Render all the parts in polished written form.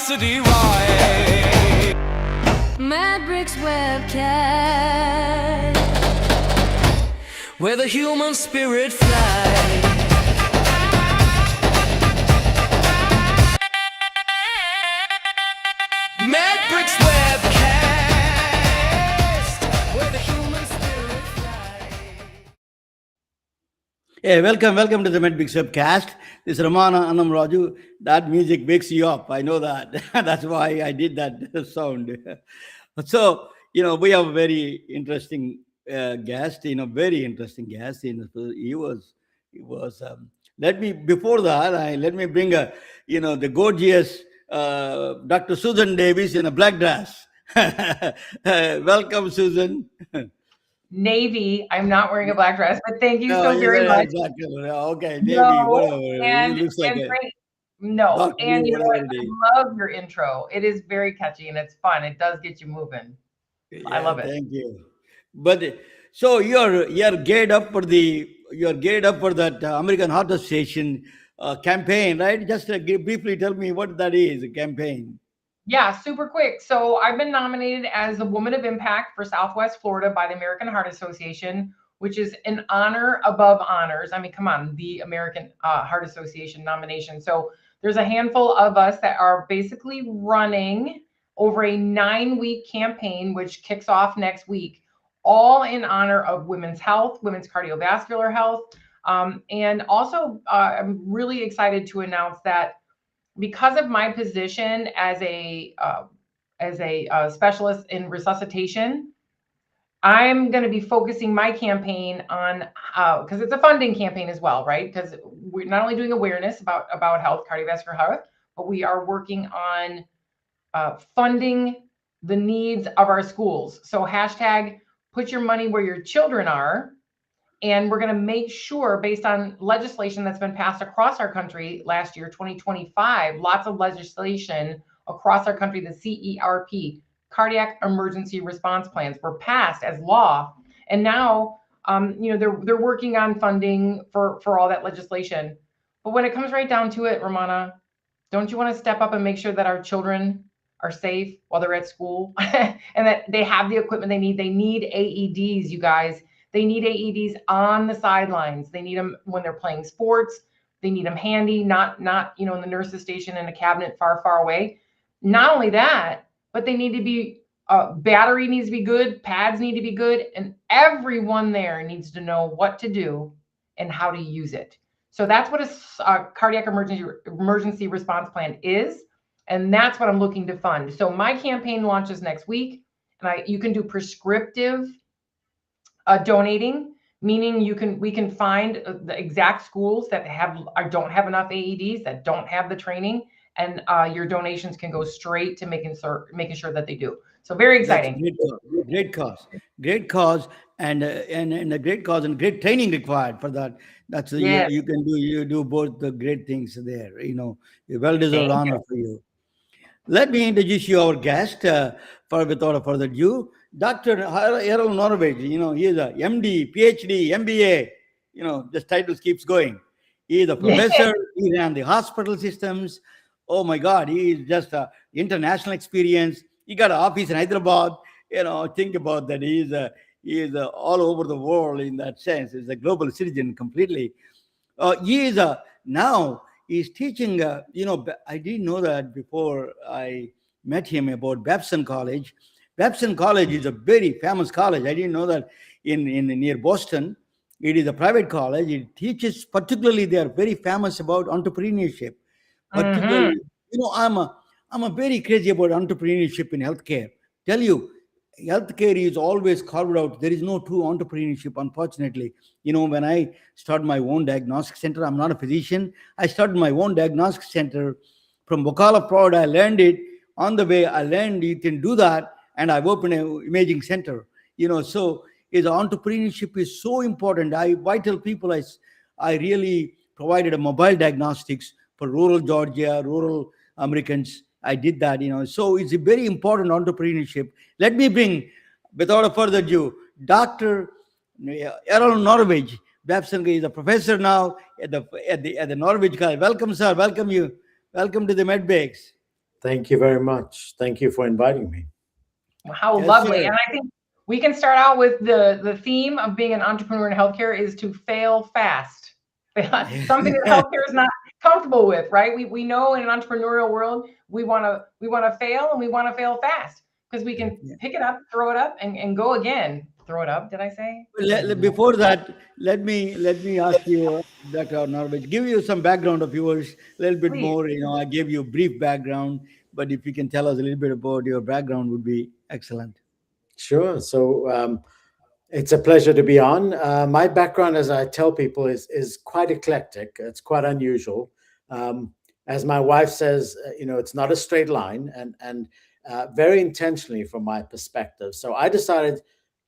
curiosity why. Mad Bricks webcast, where the human spirit flies. Mad Bricks webcast, where the human spirit flies. Hey, welcome to the Medbix webcast. This is Ramana Annam Raju. That music wakes you up. I know that. That's why I did that sound. So, we have a very interesting guest. Very interesting guest. He was. Before that. Let me bring the gorgeous Dr. Susan Davis in a black dress. Welcome, Susan. Navy. I'm not wearing a black dress, but thank you so very much. Exactly. Okay, Navy, No, whatever. and, It looks like and a great. No, doctor, and you know what? whatever it is. I love your intro. It is very catchy and it's fun. It does get you moving. I love it. Thank you. But so you're geared up for that American Heart Association campaign, right? Just briefly tell me what that is, a campaign. Yeah, super quick. So I've been nominated as a Woman of Impact for Southwest Florida by the American Heart Association, which is an honor above honors. I mean, come on, the American Heart Association nomination. So there's a handful of us that are basically running over a 9-week campaign, which kicks off next week, all in honor of women's health, women's cardiovascular health. And also, I'm really excited to announce that because of my position as a specialist in resuscitation, I'm going to be focusing my campaign on because it's a funding campaign as well, right? Because we're not only doing awareness about health, cardiovascular health, but we are working on funding the needs of our schools. So hashtag put your money where your children are. And we're going to make sure, based on legislation that's been passed across our country last year, 2025, lots of legislation across our country, the CERP, Cardiac Emergency Response Plans, were passed as law. And now, they're working on funding for all that legislation. But when it comes right down to it, Ramana, don't you want to step up and make sure that our children are safe while they're at school and that they have the equipment they need? They need AEDs, you guys. They need AEDs on the sidelines. They need them when they're playing sports. They need them handy, not in the nurse's station in a cabinet far, far away. Not only that, but they need to be, battery needs to be good, pads need to be good, and everyone there needs to know what to do and how to use it. So that's what a cardiac emergency response plan is, and that's what I'm looking to fund. So my campaign launches next week, and you can do prescriptive donating, meaning we can find the exact schools that don't have enough AEDs, that don't have the training, and your donations can go straight to making sure that they do. So very exciting. Great cause, and a great cause and great training required for that. That's you do both the great things there. A well-deserved honor for you. Let me introduce you our guest without further ado. Dr. Errol Norwitz, he is a MD, PhD, MBA, this title keeps going. He is a professor, he ran the hospital systems. Oh my God, he is just an international experience. He got an office in Hyderabad. Think about that. He is all over the world in that sense. He's a global citizen completely. He is now he's teaching, I didn't know that before I met him about Babson College. Babson College is a very famous college. I didn't know that in near Boston. It is a private college. It teaches, particularly, they are very famous about entrepreneurship. Particularly, I'm a very crazy about entrepreneurship in healthcare. Tell you, healthcare is always carved out. There is no true entrepreneurship, unfortunately. When I started my own diagnostic center, I'm not a physician. I started my own diagnostic center from Bocala, Florida. I learned it on the way. I learned you can do that. And I've opened an imaging center, so entrepreneurship is so important. I tell people I really provided a mobile diagnostics for rural Georgia, rural Americans. I did that, so it's a very important entrepreneurship. Let me bring, without further ado, Dr. Errol Norwitz. Babson is a professor now at the Norwich College. Welcome, sir. Welcome you. Welcome to the Medbakes. Thank you very much. Thank you for inviting me. How Yes, lovely. sir. And I think we can start out with the theme of being an entrepreneur in healthcare is to fail fast. Something that healthcare is not comfortable with, right? We know in an entrepreneurial world we want to fail, and we want to fail fast because we can Yeah. pick it up, throw it up, and go again. Throw it up, did I say? Before that, let me ask you, Dr. Norwich, give you some background of yours, a little bit Please. more. I gave you a brief background, but if you can tell us a little bit about your background, would be excellent. Sure. So it's a pleasure to be on. My background, as I tell people, is quite eclectic. It's quite unusual. Um, as my wife says, it's not a straight line, and very intentionally from my perspective. So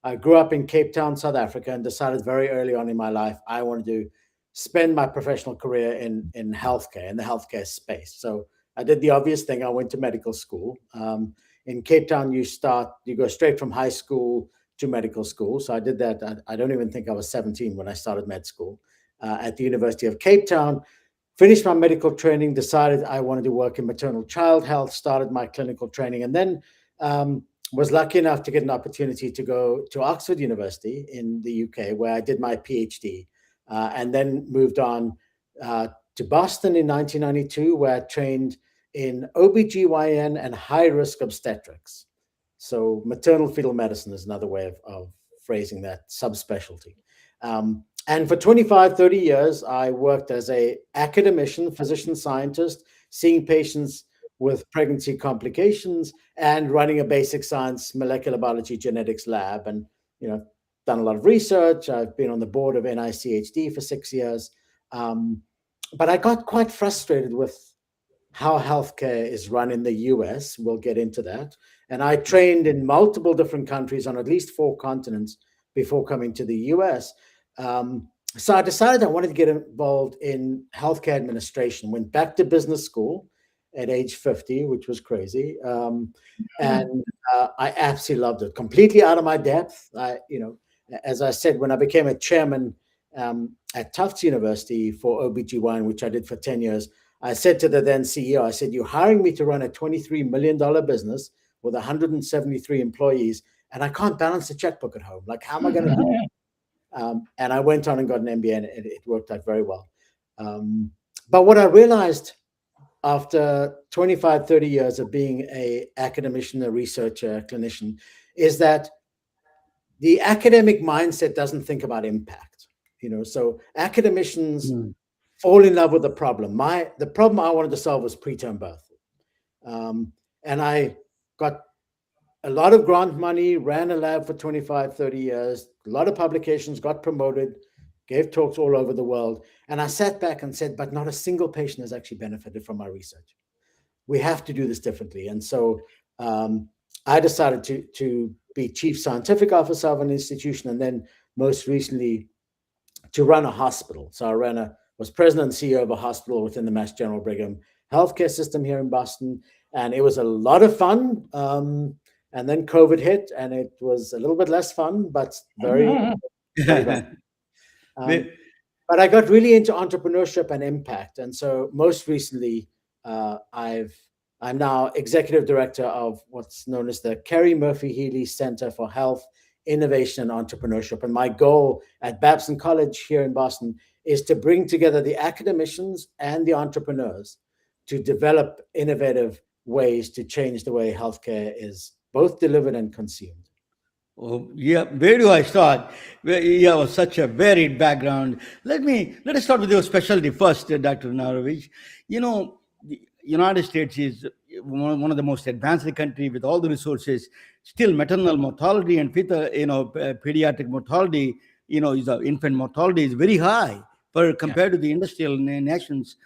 I grew up in Cape Town, South Africa, and decided very early on in my life I wanted to spend my professional career in healthcare, in the healthcare space. So I did the obvious thing. I went to medical school. In Cape Town, you go straight from high school to medical school. So I did that. I don't even think I was 17 when I started med school at the University of Cape Town. Finished my medical training, decided I wanted to work in maternal child health, started my clinical training, and then was lucky enough to get an opportunity to go to Oxford University in the UK, where I did my PhD, and then moved on to Boston in 1992, where I trained in OBGYN and high risk obstetrics. So maternal fetal medicine is another way of phrasing that subspecialty. And for 25, 30 years, I worked as a academician, physician scientist, seeing patients with pregnancy complications and running a basic science molecular biology genetics lab, and done a lot of research. I've been on the board of NICHD for 6 years. But I got quite frustrated with how healthcare is run in the US. We'll get into that. And I trained in multiple different countries on at least 4 continents before coming to the US. So I decided I wanted to get involved in healthcare administration. Went back to business school at age 50, which was crazy. And I absolutely loved it. Completely out of my depth. As I said, when I became a chairman at Tufts University for OBGYN, which I did for 10 years, I said to the then CEO, I said, "You're hiring me to run a $23 million business with 173 employees, and I can't balance the checkbook at home. Like, how am I going to do it?" And I went on and got an MBA, and it worked out very well. But what I realized after 25, 30 years of being an academician, a researcher, a clinician, is that the academic mindset doesn't think about impact. So academicians fall in love with the problem. The problem I wanted to solve was preterm birth. And I got a lot of grant money, ran a lab for 25, 30 years, a lot of publications, got promoted, gave talks all over the world. And I sat back and said, but not a single patient has actually benefited from my research. We have to do this differently. And so I decided to be chief scientific officer of an institution, and then most recently to run a hospital. So I was president and CEO of a hospital within the Mass General Brigham healthcare system here in Boston. And it was a lot of fun. And then COVID hit, and it was a little bit less fun, but very, very fun. But I got really into entrepreneurship and impact. And so most recently, I'm now executive director of what's known as the Kerry Murphy Healy Center for Health, Innovation, and Entrepreneurship. And my goal at Babson College here in Boston is to bring together the academicians and the entrepreneurs to develop innovative ways to change the way healthcare is both delivered and consumed. Oh, yeah. Where do I start? You have such a varied background. Let us start with your specialty first, Dr. Narovich. The United States is one of the most advanced country with all the resources. Still, maternal mortality and pediatric mortality, is infant mortality is very high compared to the industrial nations.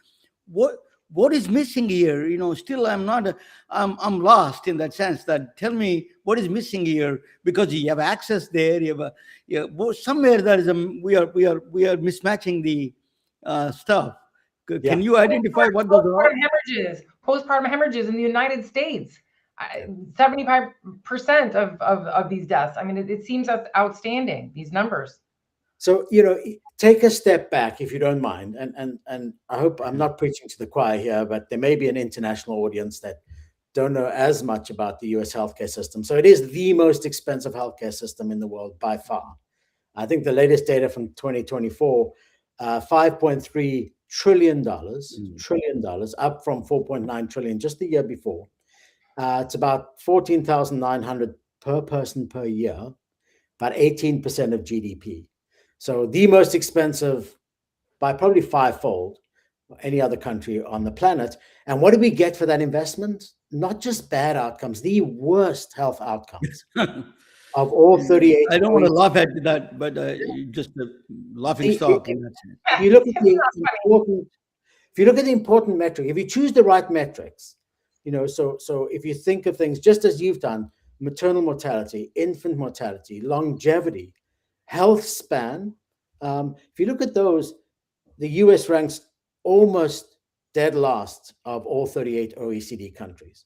What is missing here? Still I'm lost in that sense. That tell me what is missing here, because you have access there. Somewhere there is we are mismatching the stuff. Can you identify what those are? Postpartum hemorrhages in the United States. 75% of these deaths. I mean, it seems outstanding, these numbers. So, take a step back, if you don't mind. And I hope I'm not preaching to the choir here, but there may be an international audience that don't know as much about the US healthcare system. So it is the most expensive healthcare system in the world by far. I think the latest data from 2024, $5.3 trillion, up from 4.9 trillion just the year before. It's about 14,900 per person per year, about 18% of GDP. So the most expensive by probably fivefold any other country on the planet. And what do we get for that investment? Not just bad outcomes, the worst health outcomes of all 38. I don't want to laugh at that, but just a laughing stock. In that sense. If you look at the important, if you look at the important metric, if you choose the right metrics, so if you think of things just as you've done, maternal mortality, infant mortality, longevity, health span, if you look at those, the US ranks almost dead last of all 38 OECD countries.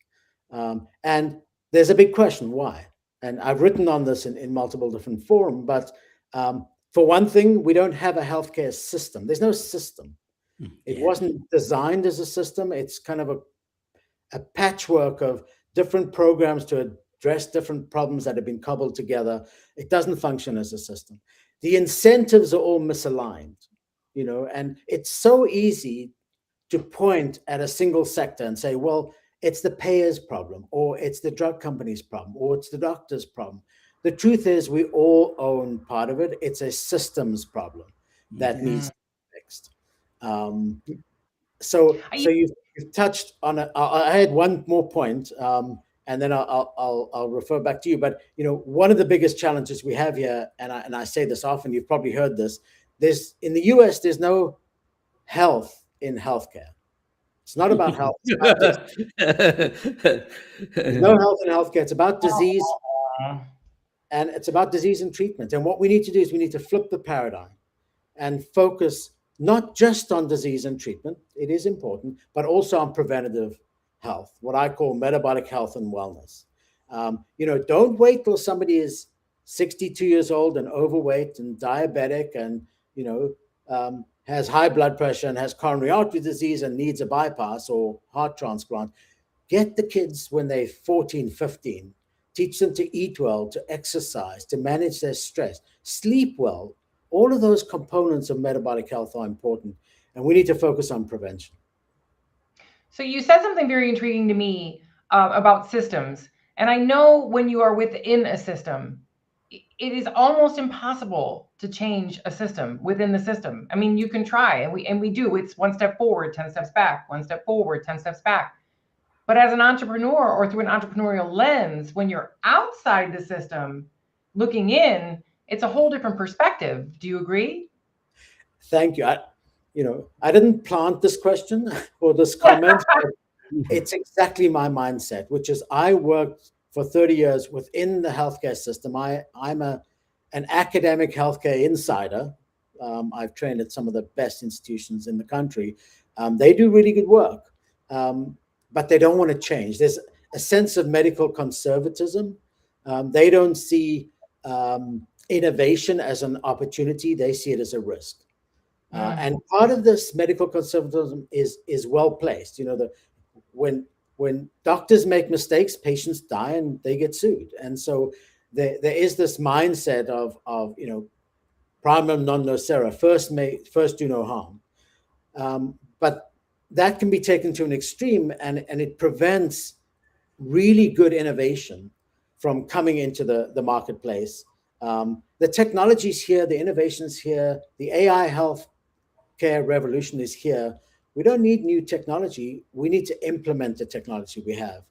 And there's a big question, why? And I've written on this in multiple different forums, but for one thing, we don't have a healthcare system. There's no system. It wasn't designed as a system. It's kind of a patchwork of different programs to address different problems that have been cobbled together. It doesn't function as a system. The incentives are all misaligned, and it's so easy to point at a single sector and say, well, it's the payer's problem, or it's the drug company's problem, or it's the doctor's problem. The truth is we all own part of it. It's a systems problem that needs to be fixed. So you've touched on it. I had one more point, and then I'll refer back to you. But one of the biggest challenges we have here, and I say this often, you've probably heard this. In the US, there's no health in healthcare. It's not about health. There's no health in healthcare. It's about disease, and it's about disease and treatment. And what we need to do is we need to flip the paradigm and focus not just on disease and treatment. It is important, but also on preventative health, what I call metabolic health and wellness. Don't wait till somebody is 62 years old and overweight and diabetic and has high blood pressure and has coronary artery disease and needs a bypass or heart transplant. Get the kids when they're 14, 15. Teach them to eat well, to exercise, to manage their stress, sleep well. All of those components of metabolic health are important, and we need to focus on prevention. So you said something very intriguing to me about systems. And I know when you are within a system, it is almost impossible to change a system within the system. I mean, you can try, and we do. It's one step forward, 10 steps back, one step forward, 10 steps back. But as an entrepreneur or through an entrepreneurial lens, when you're outside the system looking in, it's a whole different perspective. Do you agree? Thank you. I didn't plant this question or this comment, but it's exactly my mindset, which is I worked for 30 years within the healthcare system. I'm an academic healthcare insider. I've trained at some of the best institutions in the country. They do really good work, but they don't want to change. There's a sense of medical conservatism. They don't see innovation as an opportunity. They see it as a risk. And part of this medical conservatism is well placed. When doctors make mistakes, patients die and they get sued. And so there is this mindset of primum non nocere, first do no harm. But that can be taken to an extreme, and it prevents really good innovation from coming into the marketplace. The technology's here, the innovation's here, the AI healthcare revolution is here. We don't need new technology. We need to implement the technology we have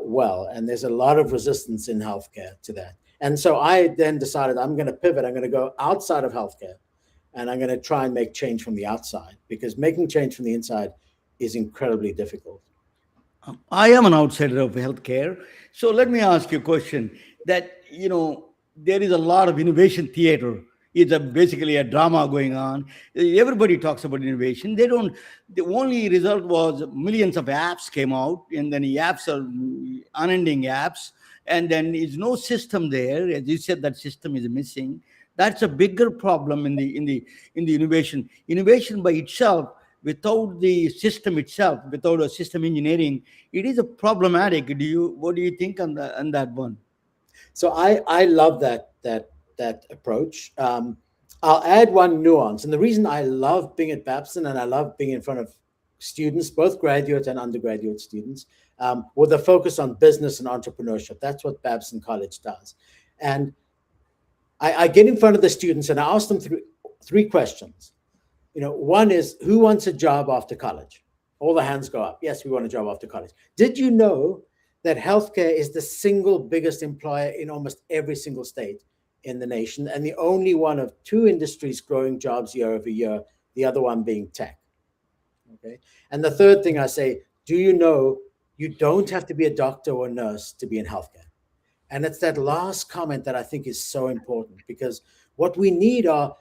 well. And there's a lot of resistance in healthcare to that. And so I then decided I'm going to pivot. I'm going to go outside of healthcare, and I'm going to try and make change from the outside, because making change from the inside is incredibly difficult. I am an outsider of healthcare. So let me ask you a question that, there is a lot of innovation theater. It's basically a drama going on. Everybody talks about innovation. The only result was millions of apps came out, and then the apps are unending apps, and then there's no system there. As you said, that system is missing. That's a bigger problem in the innovation. Innovation by itself without the system itself, without a system engineering, it is a problematic. What do you think on that one? So I love that approach. I'll add one nuance, and the reason I love being at Babson and I love being in front of students, both graduate and undergraduate students, with a focus on business and entrepreneurship. That's what Babson College does. And I get in front of the students and I ask them three questions. One is, who wants a job after college? All the hands go up. Yes, we want a job after college. Did you know that healthcare is the single biggest employer in almost every single state in the nation, and the only one of two industries growing jobs year over year, the other one being tech? Okay. And the third thing I say, do you know you don't have to be a doctor or a nurse to be in healthcare? And it's that last comment that I think is so important, because what we need are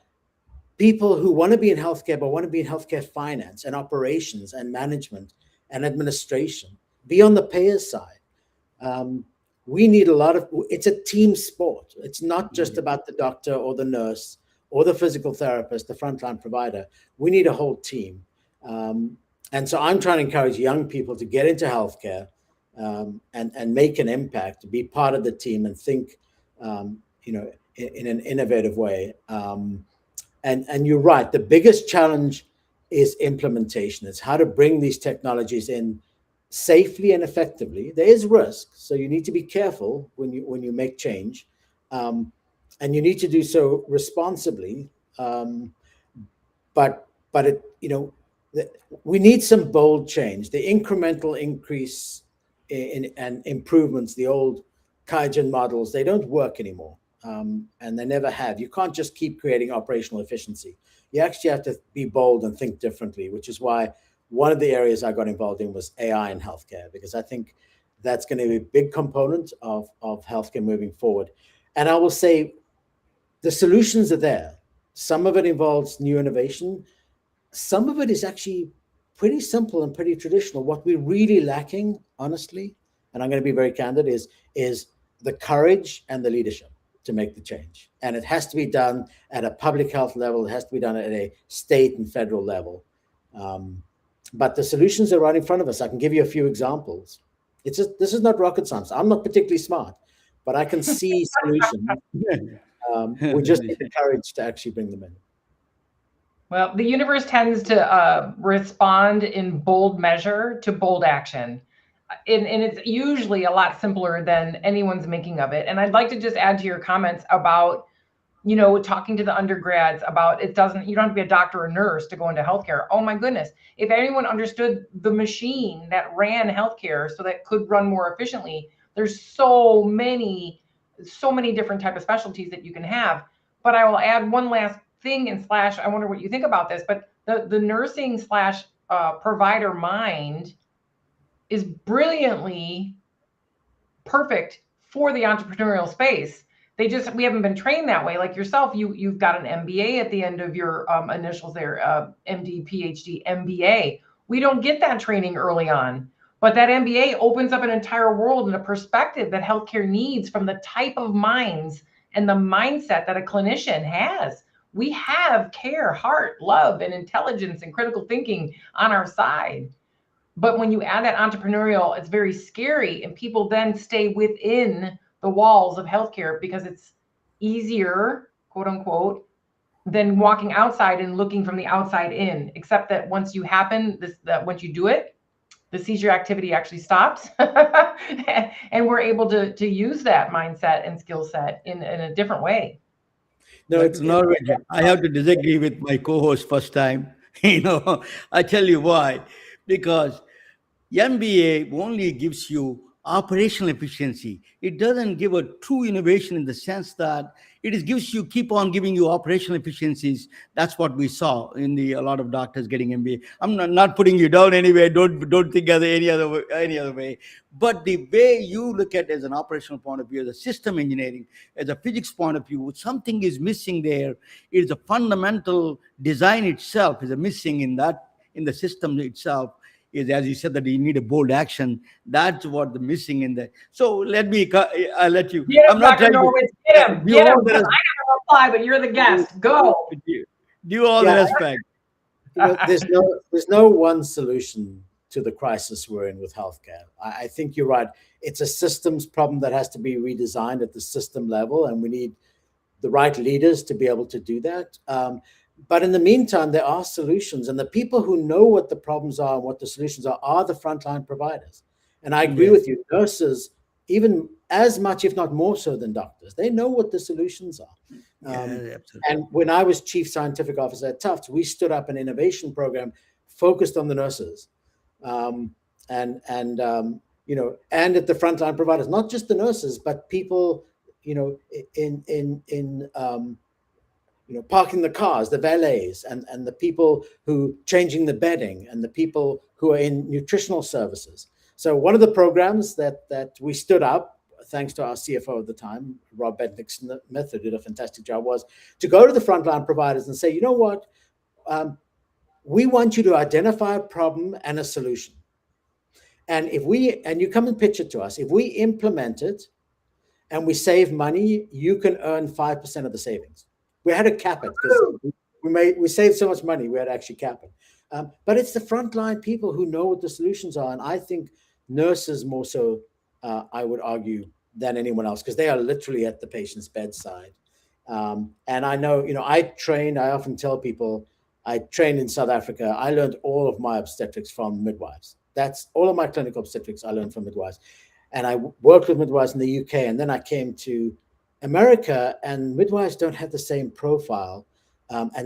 people who want to be in healthcare, but want to be in healthcare finance and operations and management and administration, be on the payer's side. We need it's a team sport. It's not just about the doctor or the nurse or the physical therapist, the frontline provider. We need a whole team. And so I'm trying to encourage young people to get into healthcare and make an impact, be part of the team and think, in an innovative way. And you're right. The biggest challenge is implementation. It's how to bring these technologies in safely and effectively. There is risk, so you need to be careful when you make change, and you need to do so responsibly. But we need some bold change. The incremental increase and improvements, the old Kaizen models, they don't work anymore, and they never have. You can't just keep creating operational efficiency. You actually have to be bold and think differently, which is why one of the areas I got involved in was AI in healthcare, because I think that's going to be a big component of healthcare moving forward. And I will say the solutions are there. Some of it involves new innovation. Some of it is actually pretty simple and pretty traditional. What we're really lacking, honestly, and I'm going to be very candid, is the courage and the leadership to make the change. And it has to be done at a public health level. It has to be done at a state and federal level. But the solutions are right in front of us. I can give you a few examples. This is not rocket science. I'm not particularly smart, but I can see solutions. We just need the courage to actually bring them in. Well, the universe tends to respond in bold measure to bold action. And it's usually a lot simpler than anyone's making of it. And I'd like to just add to your comments about, talking to the undergrads about you don't have to be a doctor or nurse to go into healthcare. Oh my goodness. If anyone understood the machine that ran healthcare so that it could run more efficiently, there's so many different type of specialties that you can have. But I will add one last thing / I wonder what you think about this, but the nursing / provider mind is brilliantly perfect for the entrepreneurial space. We haven't been trained that way. Like yourself, you've got an MBA at the end of your initials there, MD, PhD, MBA. We don't get that training early on, but that MBA opens up an entire world and a perspective that healthcare needs from the type of minds and the mindset that a clinician has. We have care, heart, love, and intelligence and critical thinking on our side. But when you add that entrepreneurial, it's very scary, and people then stay within the walls of healthcare because it's easier, quote unquote, than walking outside and looking from the outside in. Except that once you do it, the seizure activity actually stops, and we're able to use that mindset and skill set in a different way. No, it's not. I have to disagree with my co-host first time. I tell you why. Because MBA only gives you operational efficiency. It doesn't give a true innovation in the sense that keep on giving you operational efficiencies. That's what we saw in a lot of doctors getting MBA. I'm not putting you down anyway. Don't think any other way. But the way you look at it as an operational point of view, as a system engineering, as a physics point of view, something is missing there. It is a fundamental design itself is a missing in the system itself. Is, as you said, that you need a bold action. That's what the missing in there. So I'll let you. Get him, I'm not Dr. Norwitz. Get him. I never reply, but you're the guest. Go. Do all the respect. there's no one solution to the crisis we're in with healthcare. I think you're right. It's a systems problem that has to be redesigned at the system level, and we need the right leaders to be able to do that. But in the meantime, there are solutions, and the people who know what the problems are and what the solutions are the frontline providers. And I agree with you, nurses, even as much, if not more so than doctors, they know what the solutions are. Absolutely. And when I was chief scientific officer at Tufts, we stood up an innovation program focused on the nurses, and at the frontline providers, not just the nurses, but people, parking the cars, the valets, and the people who changing the bedding, and the people who are in nutritional services. So one of the programs that we stood up, thanks to our CFO at the time, Rob Bednick-Smith, who did a fantastic job, was to go to the frontline providers and say, you know what, we want you to identify a problem and a solution. And you come and pitch it to us, if we implement it and we save money, you can earn 5% of the savings. We had to cap it because we saved so much money, we had to actually cap it. But it's the frontline people who know what the solutions are. And I think nurses more so, I would argue, than anyone else, because they are literally at the patient's bedside. And I know, I often tell people, I trained in South Africa. I learned all of my obstetrics from midwives. That's all of my clinical obstetrics I learned from midwives. And I worked with midwives in the UK, and then I came to America, and midwives don't have the same profile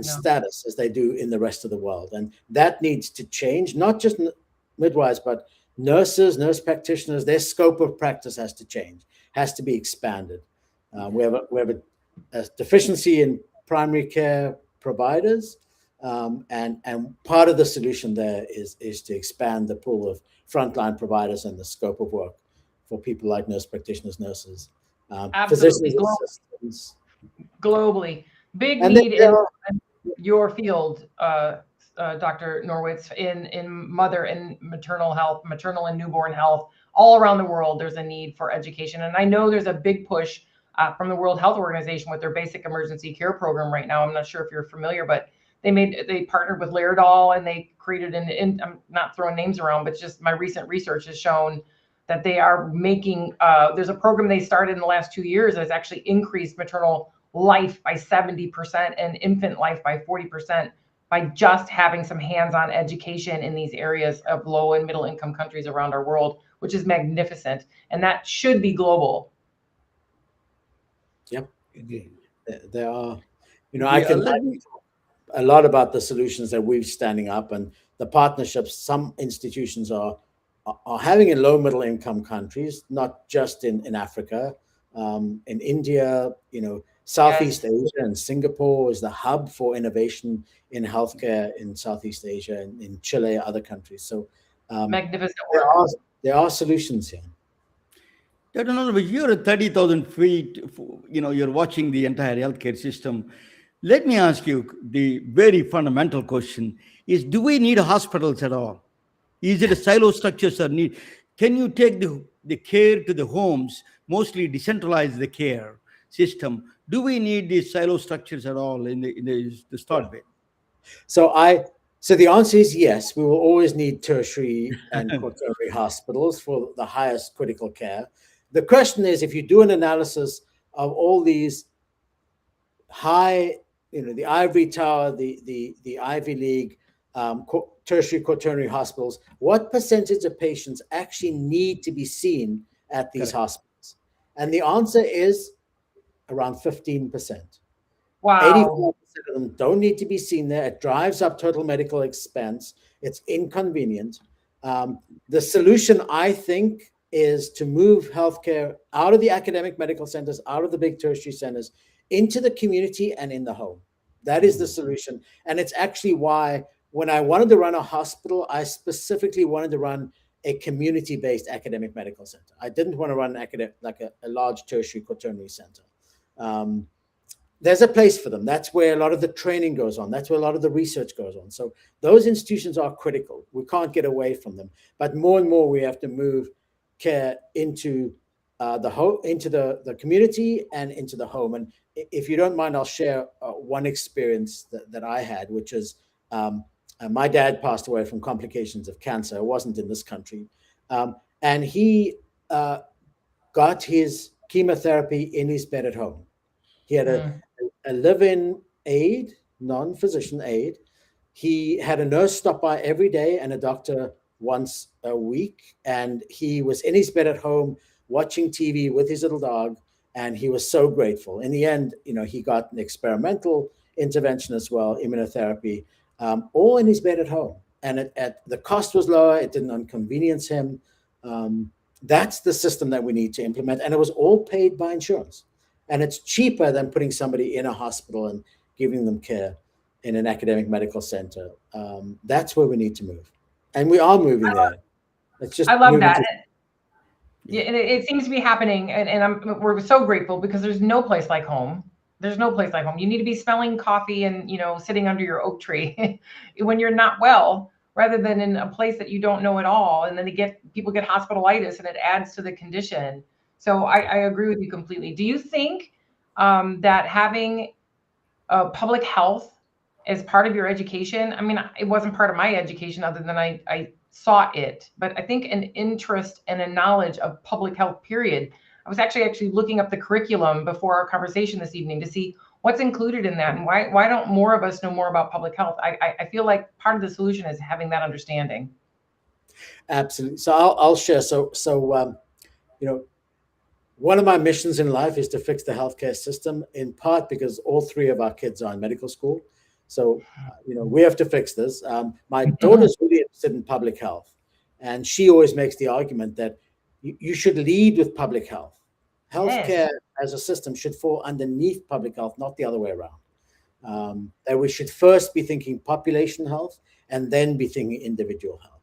status as they do in the rest of the world. And that needs to change, not just midwives, but nurses, nurse practitioners. Their scope of practice has to change, has to be expanded. We have a deficiency in primary care providers, and part of the solution there is to expand the pool of frontline providers and the scope of work for people like nurse practitioners, nurses, Absolutely. physicians, globally. Big and need in your field, Dr. Norwitz, in mother and maternal health, maternal and newborn health. All around the world, there's a need for education. And I know there's a big push from the World Health Organization with their basic emergency care program right now. I'm not sure if you're familiar, but they partnered with Laerdal, and they created I'm not throwing names around, but just my recent research has shown that they are making, there's a program they started in the last 2 years that's actually increased maternal life by 70% and infant life by 40% by just having some hands-on education in these areas of low and middle income countries around our world, which is magnificent. And that should be global. Yep. There are, I can talk a lot about the solutions that we're standing up and the partnerships some institutions are having in low middle income countries, not just in Africa, in India, Southeast Asia, and Singapore is the hub for innovation in healthcare in Southeast Asia, and in Chile, other countries. So magnificent work. There are solutions here. Dr. Norwitz, you're at 30,000 feet, you're watching the entire healthcare system. Let me ask you the very fundamental question is, do we need hospitals at all? Is it a silo structures or need? Can you take the care to the homes, mostly decentralize the care system? Do we need these silo structures at all in the start bit? So the answer is yes. We will always need tertiary and quaternary hospitals for the highest critical care. The question is, if you do an analysis of all these high, the ivory tower, the Ivy League, tertiary quaternary hospitals, what percentage of patients actually need to be seen at these hospitals? And the answer is around 15%. Wow. 84% of them don't need to be seen there. It drives up total medical expense. It's inconvenient. The solution, I think, is to move healthcare out of the academic medical centers, out of the big tertiary centers, into the community and in the home. That is the solution. And it's actually why when I wanted to run a hospital, I specifically wanted to run a community-based academic medical center. I didn't want to run a large tertiary quaternary center. There's a place for them. That's where a lot of the training goes on. That's where a lot of the research goes on. So those institutions are critical. We can't get away from them. But more and more, we have to move care into the community and into the home. And if you don't mind, I'll share one experience that I had, which is My dad passed away from complications of cancer. It wasn't in this country. And he got his chemotherapy in his bed at home. He had a live-in aide, non-physician aide. He had a nurse stop by every day and a doctor once a week. And he was in his bed at home watching TV with his little dog. And he was so grateful. In the end, he got an experimental intervention as well, immunotherapy, all in his bed at home. And the cost was lower. It didn't inconvenience him. That's the system that we need to implement. And it was all paid by insurance. And it's cheaper than putting somebody in a hospital and giving them care in an academic medical center. That's where we need to move. And we are moving there. It's just I love that. Yeah, and it seems to be happening. And we're so grateful because there's no place like home. There's no place like home. You need to be smelling coffee and, sitting under your oak tree when you're not well, rather than in a place that you don't know at all. And then people get hospitalitis and it adds to the condition. So I agree with you completely. Do you think that having public health as part of your education, I mean, it wasn't part of my education other than I sought it, but I think an interest and a knowledge of public health, period. I was actually looking up the curriculum before our conversation this evening to see what's included in that and why don't more of us know more about public health? I feel like part of the solution is having that understanding. Absolutely. So I'll share. So one of my missions in life is to fix the healthcare system, in part because all three of our kids are in medical school. So, we have to fix this. My daughter's really interested in public health, and she always makes the argument that you should lead with public health. Healthcare as a system should fall underneath public health, not the other way around. That we should first be thinking population health and then be thinking individual health.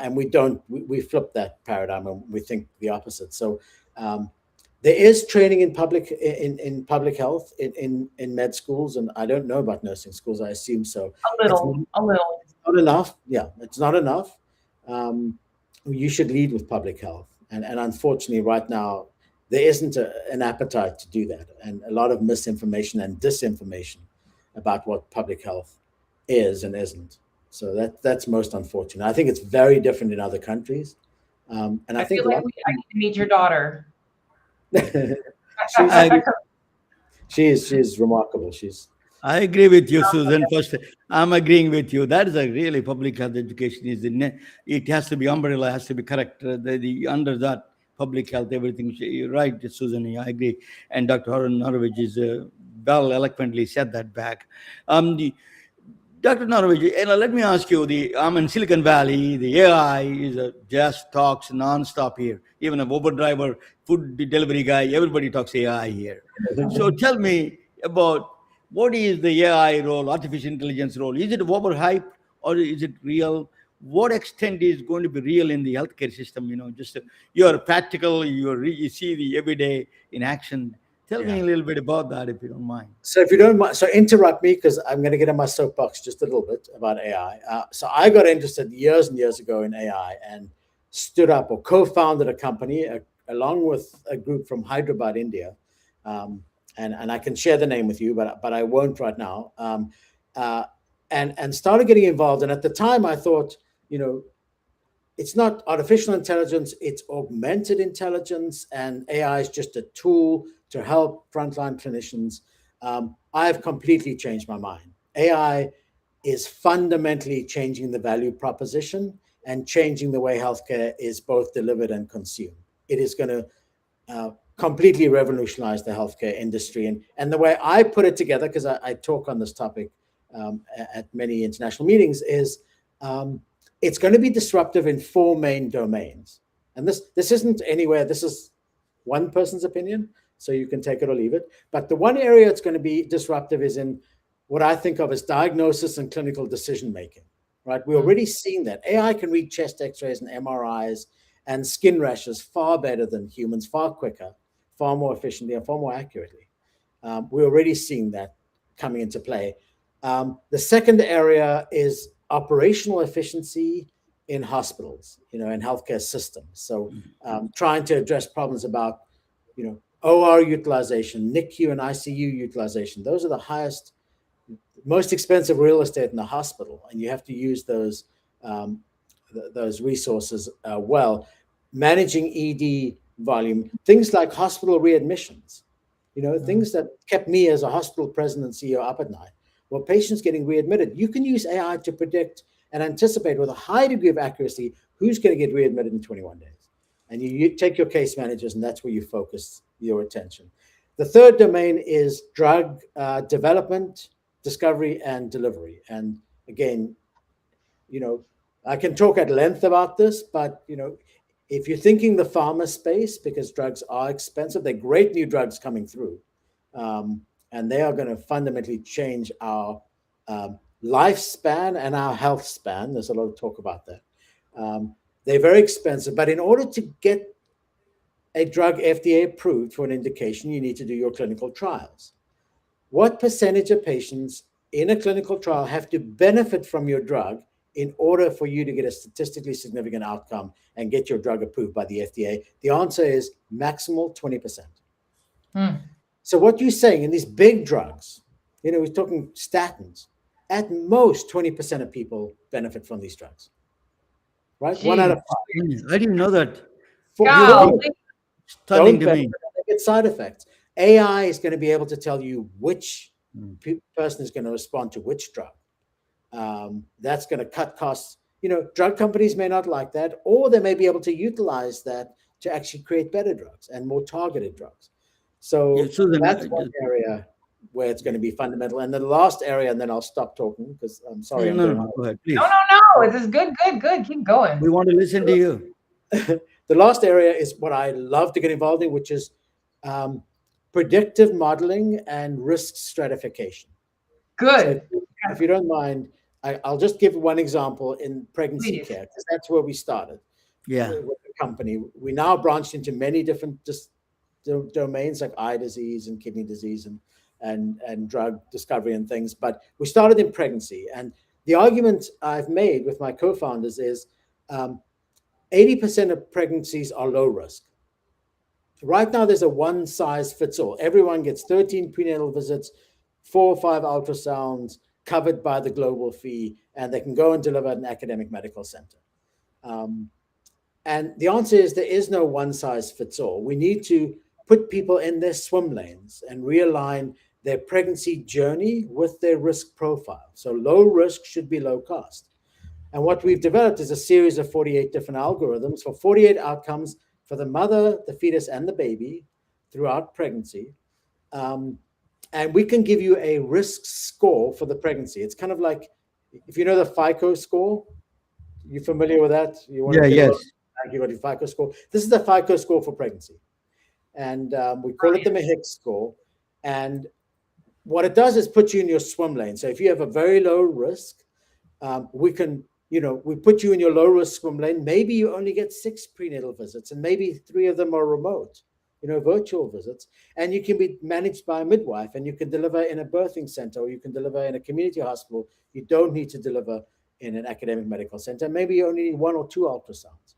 And we flip that paradigm and we think the opposite. So there is training in public health in med schools, and I don't know about nursing schools. I assume so. A little. It's not enough. Yeah, it's not enough. You should lead with public health, and unfortunately, right now there isn't an appetite to do that, and a lot of misinformation and disinformation about what public health is and isn't. So that's most unfortunate. I think it's very different in other countries, and I think feel like I need to meet your daughter. she's remarkable. I agree with you, Susan. First, I'm agreeing with you. That is a really public health education. It has to be umbrella, has to be correct. Under that public health, everything. You're right, Susan. I agree. And Dr. Errol Norwitz is well eloquently said that back. Dr. Norwitz, let me ask you, I'm in Silicon Valley, the AI is just talks nonstop here. Even a Uber driver, food delivery guy, everybody talks AI here. So tell me about what is the AI role, artificial intelligence role? Is it overhyped or is it real? What extent is going to be real in the healthcare system? Just you're practical, you see the everyday in action. Tell me a little bit about that, if you don't mind. So if you don't mind, so interrupt me because I'm going to get on my soapbox just a little bit about AI. So I got interested years and years ago in AI and stood up or co-founded a company along with a group from Hyderabad, India. And I can share the name with you, but I won't right now. And started getting involved. And at the time I thought, it's not artificial intelligence, it's augmented intelligence, and AI is just a tool to help frontline clinicians. I've completely changed my mind. AI is fundamentally changing the value proposition and changing the way healthcare is both delivered and consumed. It is going to completely revolutionize the healthcare industry. And the way I put it together, because I talk on this topic at many international meetings, is it's going to be disruptive in 4 main domains. And this isn't anywhere, this is one person's opinion, so you can take it or leave it. But the one area it's going to be disruptive is in what I think of as diagnosis and clinical decision-making, right? We're already seeing that. AI can read chest x-rays and MRIs and skin rashes far better than humans, far quicker, far more efficiently, and far more accurately. We're already seeing that coming into play. The second area is operational efficiency in hospitals, in healthcare systems. So trying to address problems about, OR utilization, NICU and ICU utilization. Those are the highest most expensive real estate in the hospital, and you have to use those resources well. Managing ED volume, things like hospital readmissions, things that kept me as a hospital president and CEO up at night. Well, patients getting readmitted, you can use AI to predict and anticipate with a high degree of accuracy who's going to get readmitted in 21 days. And you take your case managers, and that's where you focus your attention. The third domain is drug development, discovery, and delivery. And again, I can talk at length about this, but if you're thinking the pharma space, because drugs are expensive, they're great new drugs coming through, and they are going to fundamentally change our lifespan and our health span. There's a lot of talk about that. They're very expensive, but in order to get a drug FDA approved for an indication, you need to do your clinical trials. What percentage of patients in a clinical trial have to benefit from your drug in order for you to get a statistically significant outcome and get your drug approved by the FDA? The answer is maximal 20%. So what you're saying in these big drugs, we're talking statins, at most 20% of people benefit from these drugs, right? Jeez. 1 out of 5. I didn't know that. Don't Stunning to me. benefit, they get side effects. AI is going to be able to tell you which person is going to respond to which drug. That's going to cut costs. Drug companies may not like that, or they may be able to utilize that to actually create better drugs and more targeted drugs. So that's one area where it's going to be fundamental. And the last area, and then I'll stop talking because I'm sorry. No, go ahead, please. No. This is good. Keep going. We want to listen to you. The last area is what I love to get involved in, which is predictive modeling and risk stratification. Good. So if you don't mind, I'll just give one example in pregnancy care, because that's where we started. Yeah. With the company. We now branched into many different domains like eye disease and kidney disease and drug discovery and things. But we started in pregnancy. And the argument I've made with my co-founders is 80% of pregnancies are low risk. Right now, there's a one size fits all. Everyone gets 13 prenatal visits, 4 or 5 ultrasounds covered by the global fee, and they can go and deliver at an academic medical center. And the answer is there is no one size fits all. We need to put people in their swim lanes and realign their pregnancy journey with their risk profile. So low risk should be low cost. And what we've developed is a series of 48 different algorithms for 48 outcomes for the mother, the fetus, and the baby throughout pregnancy. And we can give you a risk score for the pregnancy. It's kind of like, if you know the FICO score, you familiar with that? Yes. You got your FICO score. This is the FICO score for pregnancy. And we call it the Mihik score. And what it does is put you in your swim lane. So if you have a very low risk, we can, we put you in your low risk swim lane. Maybe you only get 6 prenatal visits, and maybe 3 of them are remote, virtual visits. And you can be managed by a midwife, and you can deliver in a birthing center, or you can deliver in a community hospital. You don't need to deliver in an academic medical center. Maybe you only need 1 or 2 ultrasounds.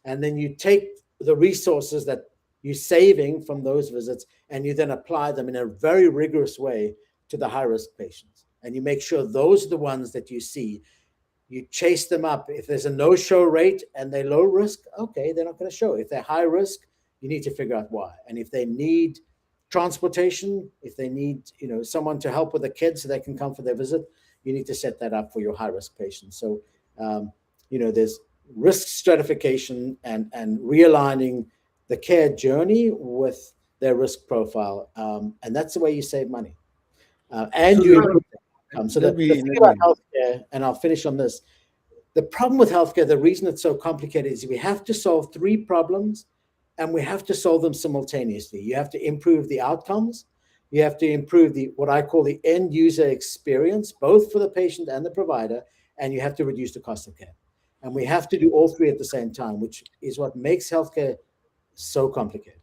And then you take the resources that you're saving from those visits, and you then apply them in a very rigorous way to the high-risk patients. And you make sure those are the ones that you see. You chase them up. If there's a no-show rate and they're low risk, okay, they're not going to show. If they're high risk, you need to figure out why. And if they need transportation, if they need someone to help with the kids so they can come for their visit, you need to set that up for your high-risk patients. So, there's risk stratification and realigning the care journey with their risk profile. And that's the way you save money. And you improve outcomes. So the thing about healthcare, and I'll finish on this, the problem with healthcare, the reason it's so complicated is we have to solve 3 problems, and we have to solve them simultaneously. You have to improve the outcomes. You have to improve what I call the end user experience, both for the patient and the provider, and you have to reduce the cost of care. And we have to do all 3 at the same time, which is what makes healthcare so complicated.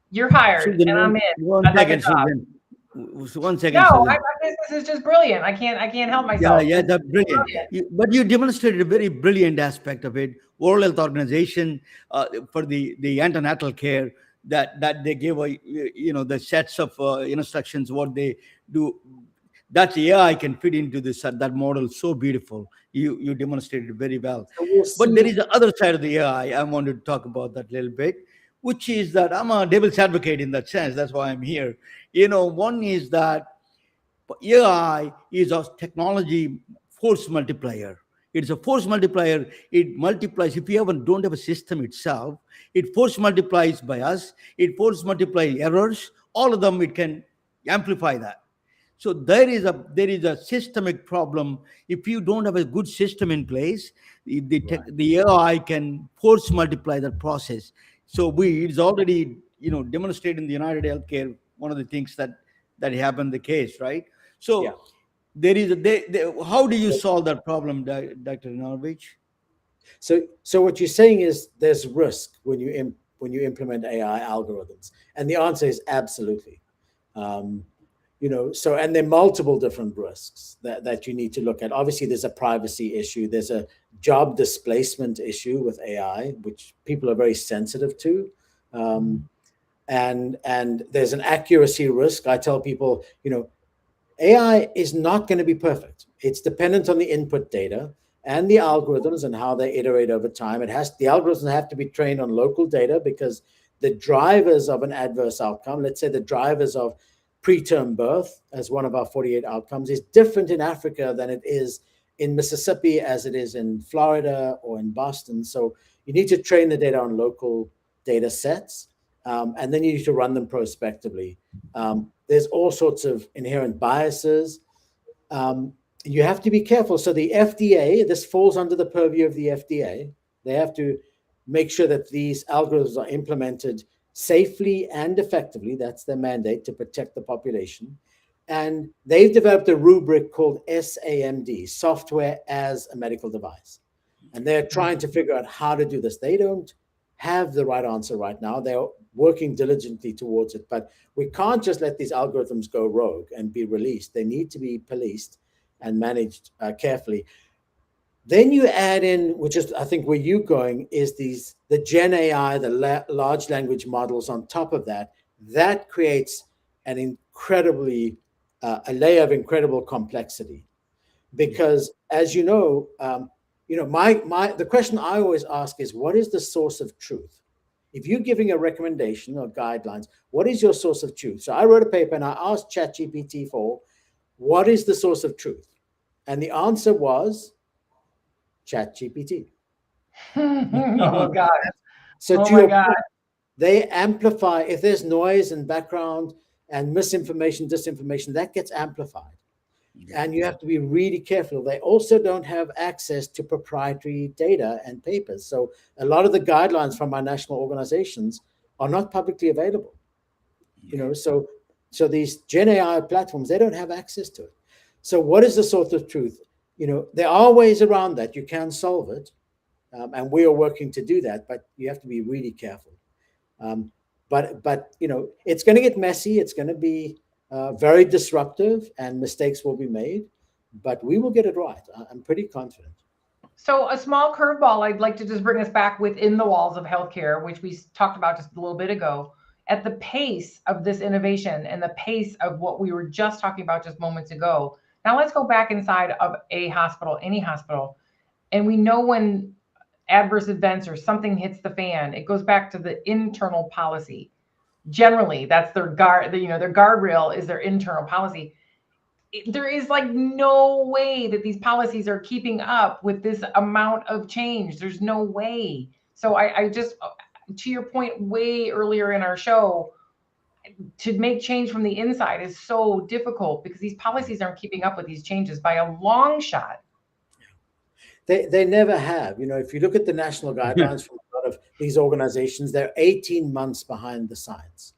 You're hired, Susan, and I'm in. One second, Susan. 1 second. No, Susan. this is just brilliant. I can't help myself. Yeah, that's brilliant. But you demonstrated a very brilliant aspect of it. World Health Organization for the antenatal care that they give the sets of instructions, what they do. That AI can fit into this that model so beautiful. You demonstrated very well. So we'll But there see. is the other side of the AI. I wanted to talk about that a little bit, which is that I'm a devil's advocate in that sense. That's why I'm here. One is that AI is a technology force multiplier. It's a force multiplier. It multiplies. If you don't have a system itself, it force multiplies by us. It force multiplies errors. All of them, it can amplify that. So there is a systemic problem. If you don't have a good system in place, Right. the AI can force multiply that process. So it's already demonstrated in the United Healthcare, one of the things that happened the case, right? Yeah. So there is how do you solve that problem, Dr. Norwich? So what you're saying is there's risk when when you implement AI algorithms, and the answer is absolutely. Um, so and there are multiple different risks that you need to look at. Obviously, there's a privacy issue. There's a job displacement issue with AI, which people are very sensitive to. Um, and there's an accuracy risk. I tell people, AI is not going to be perfect. It's dependent on the input data and the algorithms and how they iterate over time. The algorithms have to be trained on local data because the drivers of an adverse outcome, let's say the drivers of preterm birth as one of our 48 outcomes, is different in Africa than it is in Mississippi as it is in Florida or in Boston. So you need to train the data on local data sets, and then you need to run them prospectively. There's all sorts of inherent biases. You have to be careful. So the FDA, this falls under the purview of the FDA. They have to make sure that these algorithms are implemented safely and effectively. That's their mandate, to protect the population. And they've developed a rubric called SAMD, Software as a Medical Device. And they're trying to figure out how to do this. They don't have the right answer right now. They're working diligently towards it, but we can't just let these algorithms go rogue and be released. They need to be policed and managed carefully. Then you add in, which is I think where you're going, is the Gen AI, the large language models on top of that. That creates an incredibly a layer of incredible complexity, because as you know, the question I always ask is, what is the source of truth? If you're giving a recommendation or guidelines, what is your source of truth? So I wrote a paper and I asked ChatGPT for, what is the source of truth? And the answer was ChatGPT. Oh God. So Oh to my your God. point, they amplify. If there's noise and background and misinformation, disinformation, that gets amplified. And you have to be really careful. They also don't have access to proprietary data and papers. So a lot of the guidelines from our national organizations are not publicly available. So these Gen AI platforms, they don't have access to it. So what is the source of truth? There are ways around that. You can solve it. And we are working to do that, but you have to be really careful. But it's going to get messy. It's going to be very disruptive, and mistakes will be made, but we will get it right. I'm pretty confident. So a small curveball I'd like to just bring us back within the walls of healthcare, which we talked about just a little bit ago. At the pace of this innovation and the pace of what we were just talking about just moments ago, now let's go back inside of a hospital, any hospital. And we know when adverse events or something hits the fan, it goes back to the internal policy. Generally, that's their their guardrail is their internal policy. There is like no way that these policies are keeping up with this amount of change. There's no way. So I just, to your point way earlier in our show, to make change from the inside is so difficult because these policies aren't keeping up with these changes by a long shot. They never have. If you look at the national guidelines from a lot of these organizations, they're 18 months behind the science.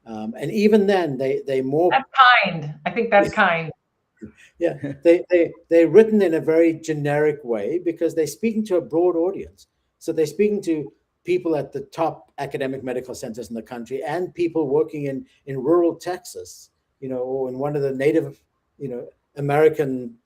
And even then, they more. That's kind. I think that's kind. Yeah, they're written in a very generic way because they're speaking to a broad audience. So they're speaking to people at the top academic medical centers in the country and people working in rural Texas, or in one of the Native, American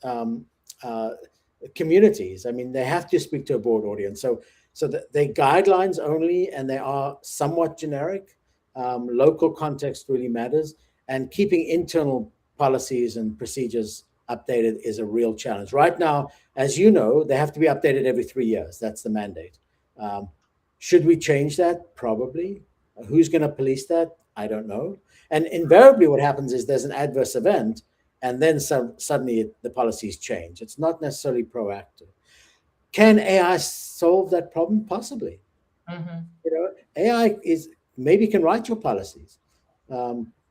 communities. I mean, they have to speak to a broad audience. So they're guidelines only, and they are somewhat generic. Local context really matters, and keeping internal policies and procedures updated is a real challenge. Right now, as you know, they have to be updated every 3 years. That's the mandate. Should we change that? Probably. Who's going to police that? I don't know. And invariably what happens is there's an adverse event, and then suddenly the policies change. It's not necessarily proactive. Can AI solve that problem? Possibly. AI maybe can write your policies.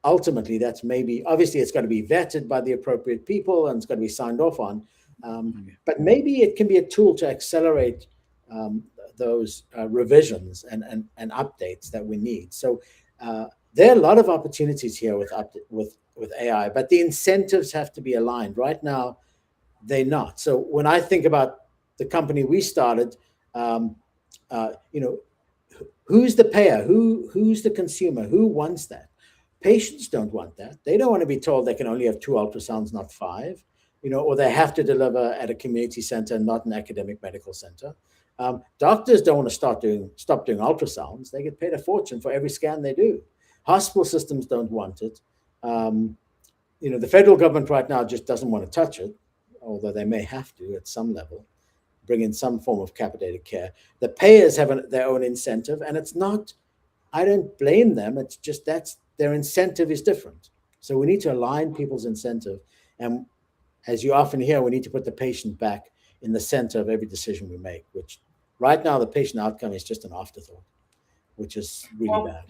Ultimately, that's maybe, obviously it's got to be vetted by the appropriate people and it's got to be signed off on. But maybe it can be a tool to accelerate those revisions and updates that we need. So there are a lot of opportunities here with AI, but the incentives have to be aligned. Right now, they're not. So when I think about the company we started, who's the payer? Who's the consumer? Who wants that? Patients don't want that. They don't want to be told they can only have 2 ultrasounds, not 5, or they have to deliver at a community center, not an academic medical center. Doctors don't want to stop doing ultrasounds. They get paid a fortune for every scan they do. Hospital systems don't want it. The federal government right now just doesn't want to touch it, although they may have to at some level, bring in some form of capitated care. The payers have their own incentive, and it's not, I don't blame them. It's just their incentive is different. So we need to align people's incentive. And as you often hear, we need to put the patient back in the center of every decision we make, which right now the patient outcome is just an afterthought, which is really bad.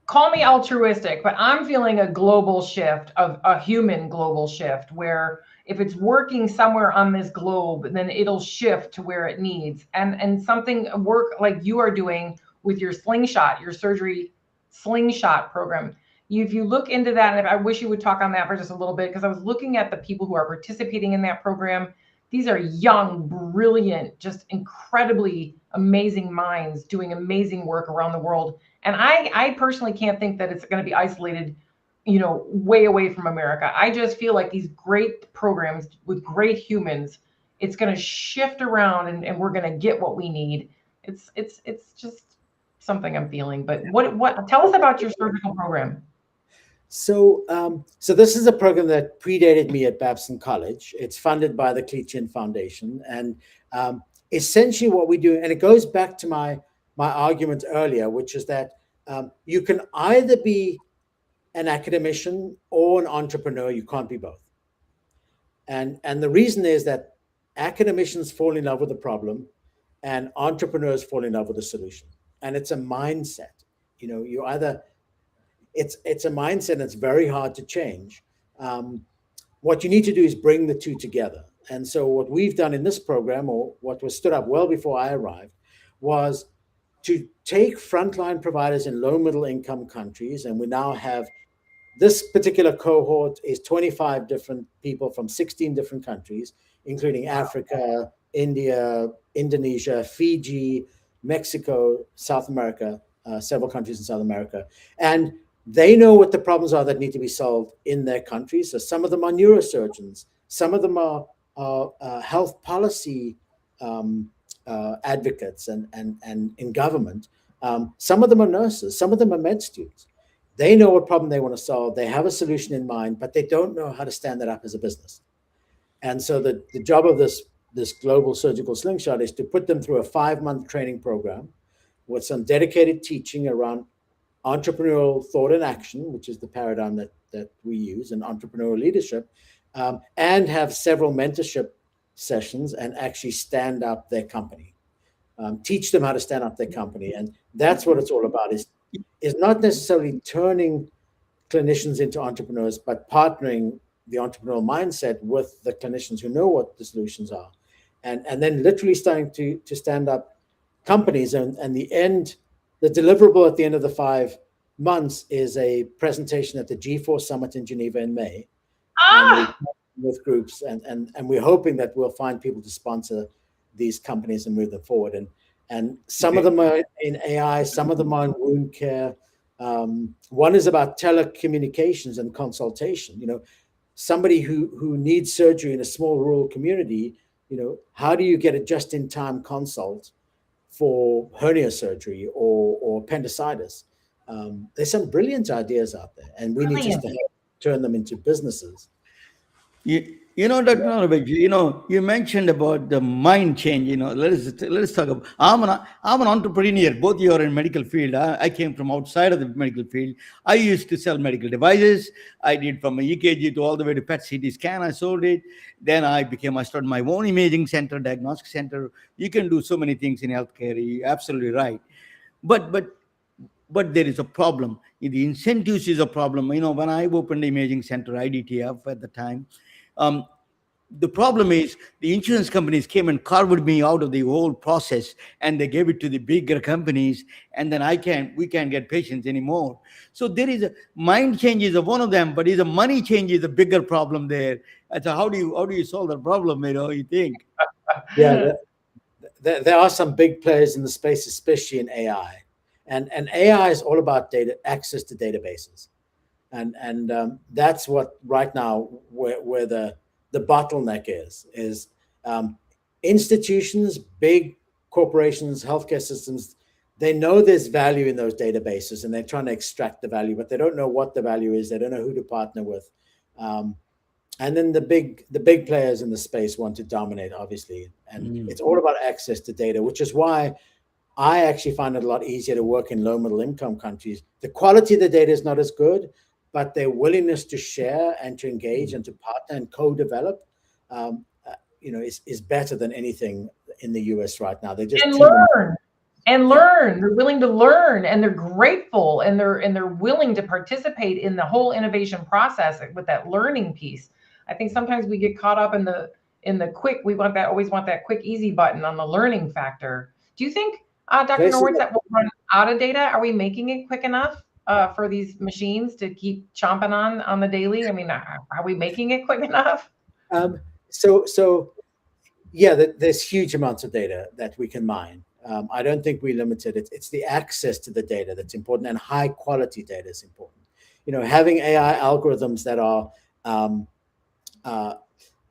Call me altruistic, but I'm feeling a global shift, of a human global shift, where if it's working somewhere on this globe, then it'll shift to where it needs. And something work like you are doing with your slingshot, your surgery slingshot program. If you look into that, and I wish you would talk on that for just a little bit, because I was looking at the people who are participating in that program. These are young, brilliant, just incredibly amazing minds doing amazing work around the world. And I personally can't think that it's going to be isolated, way away from America. I just feel like these great programs with great humans, it's going to shift around and we're going to get what we need. It's just something I'm feeling. But what? Tell us about your surgical program. So this is a program that predated me at Babson College. It's funded by the Cleachin Foundation, and essentially what we do, and it goes back to my argument earlier, which is that you can either be an academician or an entrepreneur. You can't be both. And the reason is that academicians fall in love with the problem, and entrepreneurs fall in love with the solution. And it's a mindset. You either it's a mindset that's very hard to change. What you need to do is bring the two together. And so what we've done in this program, or what was stood up well before I arrived, was to take frontline providers in low middle income countries. And we now have, this particular cohort is 25 different people from 16 different countries, including Africa, India, Indonesia, Fiji, Mexico, South America, several countries in South America. And they know what the problems are that need to be solved in their countries. So some of them are neurosurgeons. Some of them are health policy advocates and in government. Some of them are nurses. Some of them are med students. They know what problem they want to solve. They have a solution in mind, but they don't know how to stand that up as a business. And so the job of this global surgical slingshot is to put them through a 5-month training program with some dedicated teaching around entrepreneurial thought and action, which is the paradigm that we use, and entrepreneurial leadership, and have several mentorship sessions and actually stand up their company, teach them how to stand up their company. And that's what it's all about, is not necessarily turning clinicians into entrepreneurs, but partnering the entrepreneurial mindset with the clinicians who know what the solutions are, and then literally starting to stand up companies. And the deliverable at the end of the 5 months is a presentation at the G4 Summit in Geneva in May. With groups, and we're hoping that we'll find people to sponsor these companies and move them forward. And some of them are in AI, some of them are in wound care. One is about telecommunications and consultation. Somebody who needs surgery in a small rural community, how do you get a just-in-time consult for hernia surgery or appendicitis? There's some brilliant ideas out there, and we need to turn them into businesses. Dr. Norwitz, you mentioned about the mind change. Let's talk about. I'm an entrepreneur. Both you are in medical field. I came from outside of the medical field. I used to sell medical devices. I did from a EKG to all the way to PET CT scan. I sold it. Then I started my own imaging center, diagnostic center. You can do so many things in healthcare. You're absolutely right. But there is a problem. The incentives is a problem. When I opened the imaging center, IDTF at the time, the problem is the insurance companies came and carved me out of the whole process, and they gave it to the bigger companies, and then we can't get patients anymore. So there is a mind change is one of them, but is a money change is a bigger problem there. And so how do you solve that problem? You think? Yeah, there are some big players in the space, especially in AI, and AI is all about data access to databases, and that's what right now where the bottleneck is institutions, big corporations, healthcare systems. They know there's value in those databases, and they're trying to extract the value, but they don't know what the value is. They don't know who to partner with. And then the big players in the space want to dominate, obviously, and it's all about access to data, which is why I actually find it a lot easier to work in low middle income countries. The quality of the data is not as good, but their willingness to share and to engage and to partner and co-develop, is better than anything in the US right now. They just learn. They're willing to learn, and they're grateful, and they're willing to participate in the whole innovation process with that learning piece. I think sometimes we get caught up in the quick. We always want that quick, easy button on the learning factor. Do you think, Dr. Norwitz, that we'll run out of data? Are we making it quick enough for these machines to keep chomping on the daily? I mean, are we making it quick enough? So yeah, there's huge amounts of data that we can mine. I don't think we limit it. It's the access to the data that's important, and high quality data is important. Having AI algorithms that are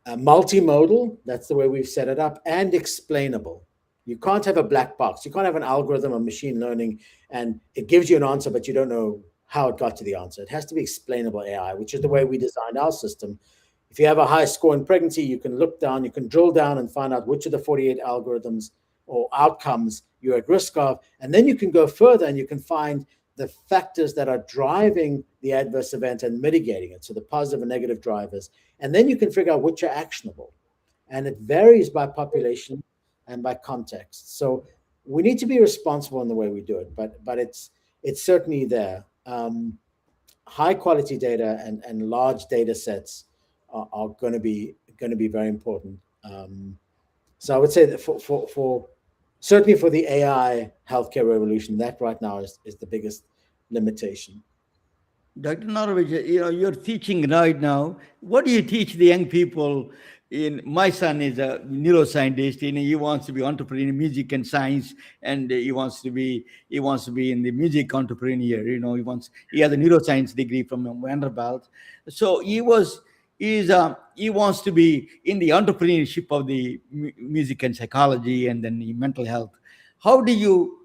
multimodal, that's the way we've set it up, and explainable. You can't have a black box. You can't have an algorithm of machine learning and it gives you an answer, but you don't know how it got to the answer. It has to be explainable AI, which is the way we designed our system. If you have a high score in pregnancy, you can look down, you can drill down and find out which of the 48 algorithms or outcomes you're at risk of. And then you can go further and you can find the factors that are driving the adverse event and mitigating it. So the positive and negative drivers. And then you can figure out which are actionable. And it varies by population and by context. So we need to be responsible in the way we do it, but it's certainly there. High quality data and large data sets are going to be very important. So I would say that for certainly for the AI healthcare revolution, that right now is the biggest limitation. Dr. Norwitz, you're teaching right now. What do you teach the young people? My son is a neuroscientist, and he wants to be entrepreneur in music and science, and he wants to be in the music entrepreneur. He has a neuroscience degree from Vanderbilt, so he wants to be in the entrepreneurship of the music and psychology, and then the mental health. What do you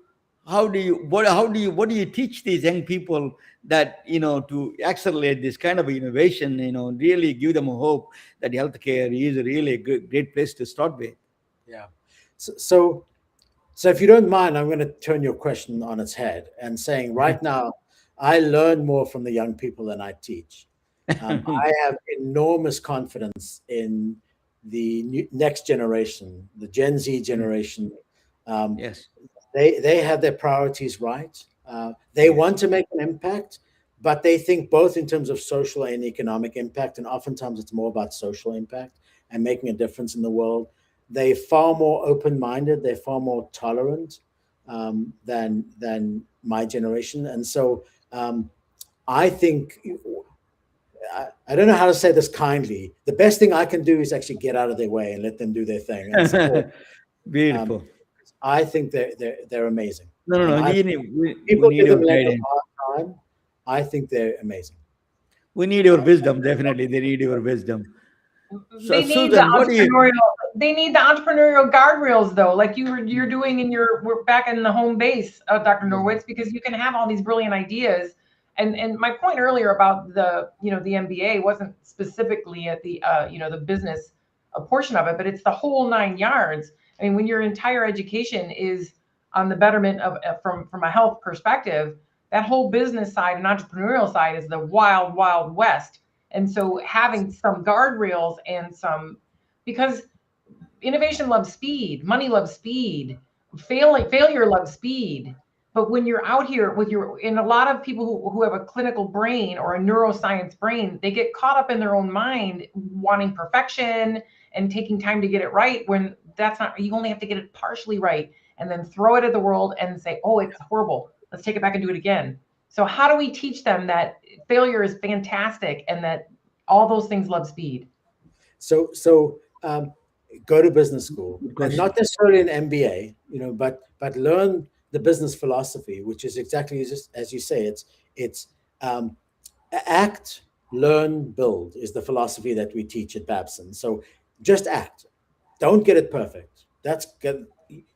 teach these young people that to accelerate this kind of innovation, really give them a hope that healthcare is a really great place to start with? Yeah. So if you don't mind, I'm going to turn your question on its head and saying right now, I learn more from the young people than I teach. I have enormous confidence in the next generation, the Gen Z generation. Yes. They have their priorities right. They want to make an impact, but they think both in terms of social and economic impact. And oftentimes it's more about social impact and making a difference in the world. They're far more open-minded. They're far more tolerant than my generation. And so I think, I don't know how to say this kindly. The best thing I can do is actually get out of their way and let them do their thing. And support. Beautiful. I think they're amazing. No. People give them a hard time. I think they're amazing. We need your wisdom. Definitely, they need your wisdom. So, They need the entrepreneurial guardrails, though, like you're doing we're back in the home base, Dr. Norwitz, because you can have all these brilliant ideas And my point earlier about the MBA wasn't specifically at the the business portion of it, but it's the whole 9 yards. I mean, when your entire education is on the betterment of from a health perspective, that whole business side and entrepreneurial side is the wild, wild west. And so having some guardrails and because innovation loves speed, money loves speed, failure loves speed. But when you're out here and a lot of people who have a clinical brain or a neuroscience brain, they get caught up in their own mind, wanting perfection and taking time to get it right, when that's not, you only have to get it partially right and then throw it at the world and say, oh, it's horrible, let's take it back and do it again. So how do we teach them that failure is fantastic and that all those things love speed? So go to business school, and not necessarily an MBA, but learn the business philosophy, which is exactly as you say. It's act, learn, build is the philosophy that we teach at Babson. So just act. Don't get it perfect. That's good.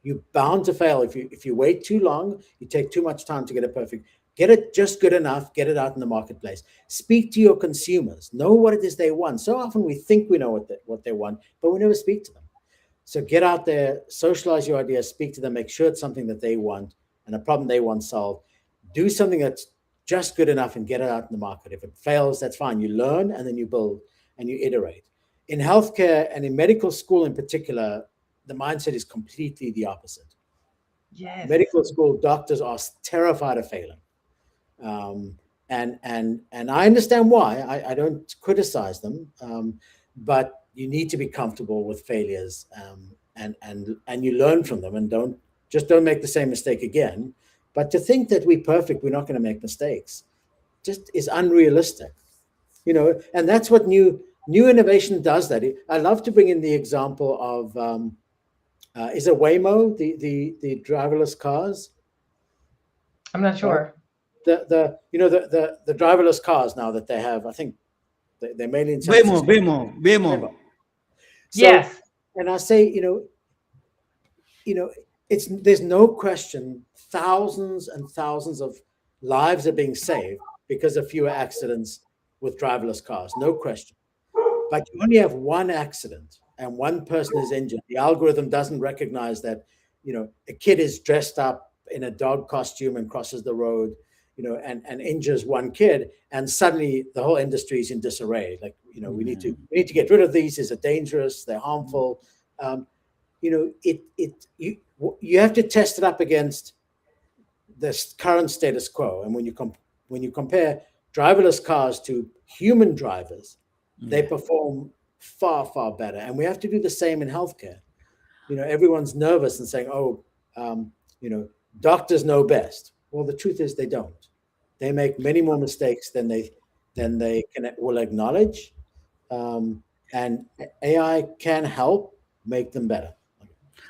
You're bound to fail if you wait too long. You take too much time to get it perfect. Get it just good enough. Get it out in the marketplace. Speak to your consumers. Know what it is they want. So often we think we know what they want, but we never speak to them. So get out there, socialize your ideas, speak to them, make sure it's something that they want and a problem they want solved. Do something that's just good enough and get it out in the market. If it fails, that's fine. You learn and then you build and you iterate. In healthcare and in medical school in particular, the mindset is completely the opposite. Yes. Medical school doctors are terrified of failing. And I understand why. I don't criticize them, but you need to be comfortable with failures, and you learn from them, and don't make the same mistake again. But to think that we're perfect, we're not going to make mistakes, just is unrealistic, And that's what new innovation does. That I love to bring in the example of is it Waymo, the driverless cars? I'm not sure. The driverless cars now that they have, I think they're mainly in Waymo. So, yes. And I say, there's no question thousands and thousands of lives are being saved because of fewer accidents with driverless cars, no question. But you only have one accident and one person is injured. The algorithm doesn't recognize that, a kid is dressed up in a dog costume and crosses the road, and injures one kid, and suddenly the whole industry is in disarray. Like, we need to get rid of these. These are dangerous. They're harmful. You have to test it up against the current status quo. And when you compare driverless cars to human drivers, they perform far, far better. And we have to do the same in healthcare. Everyone's nervous and saying, doctors know best. Well, the truth is they don't. They make many more mistakes than they will acknowledge, and AI can help make them better.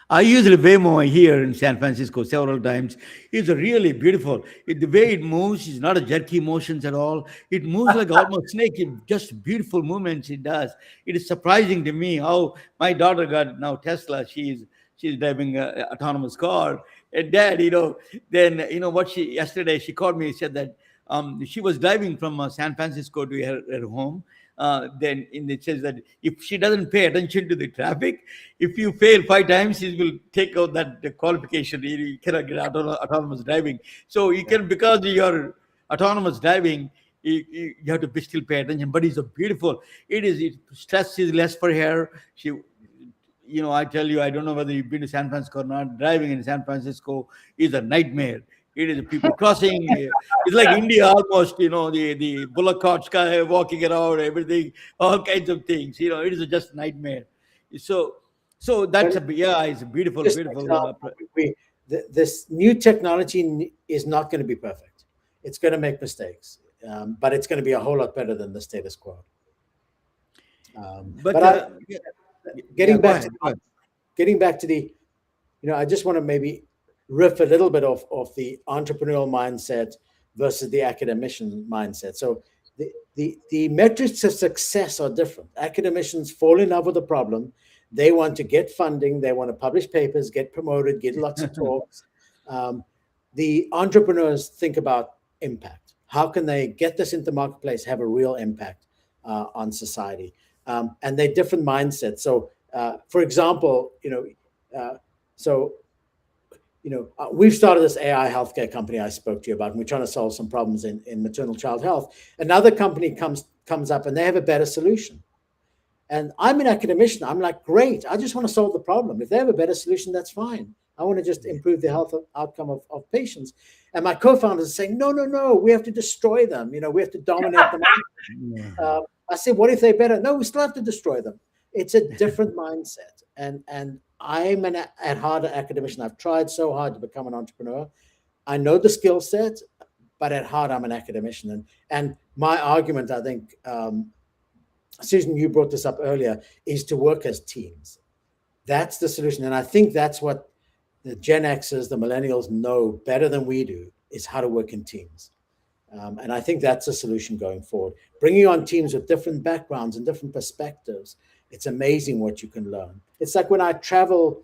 I used Waymo here in San Francisco several times. It's really beautiful. The way it moves is not a jerky motions at all. It moves like almost snake. Just beautiful movements it does. It is surprising to me how my daughter got now Tesla. She's driving an autonomous car. And Dad, then yesterday she called me and said that she was driving from San Francisco to her home. Then it says that if she doesn't pay attention to the traffic, if you fail 5 times, she will take out that qualification. You cannot get autonomous driving. So you can, because you're autonomous driving, you have to still pay attention. But it's beautiful. Stress is less for her. She, I tell you, I don't know whether you've been to San Francisco or not. Driving in San Francisco is a nightmare. It is people crossing. It's like India almost, the bullock carts walking around, everything, all kinds of things. It is just a nightmare. So that's it's beautiful. This new technology is not going to be perfect. It's going to make mistakes, but it's going to be a whole lot better than the status quo. Getting back to the, I just want to maybe riff a little bit of the entrepreneurial mindset versus the academician mindset. So the metrics of success are different. Academicians fall in love with a problem. They want to get funding. They want to publish papers, get promoted, get lots of talks. The entrepreneurs think about impact. How can they get this into the marketplace, have a real impact on society? And they're different mindsets. So, for example, we've started this AI healthcare company I spoke to you about, and we're trying to solve some problems in maternal child health. Another company comes up and they have a better solution. And I'm an academician. I'm like, great. I just want to solve the problem. If they have a better solution, that's fine. I want to just improve the health outcome of patients. And my co-founders are saying, no, we have to destroy them. We have to dominate the market. I said, what if they're better? No, we still have to destroy them. It's a different mindset. And I'm at heart an academician. I've tried so hard to become an entrepreneur. I know the skill set, but at heart, I'm an academician. And my argument, I think, Susan, you brought this up earlier, is to work as teams. That's the solution. And I think that's what the Gen Xers, the millennials know better than we do, is how to work in teams. And I think that's a solution going forward. Bringing on teams with different backgrounds and different perspectives, it's amazing what you can learn. It's like when I travel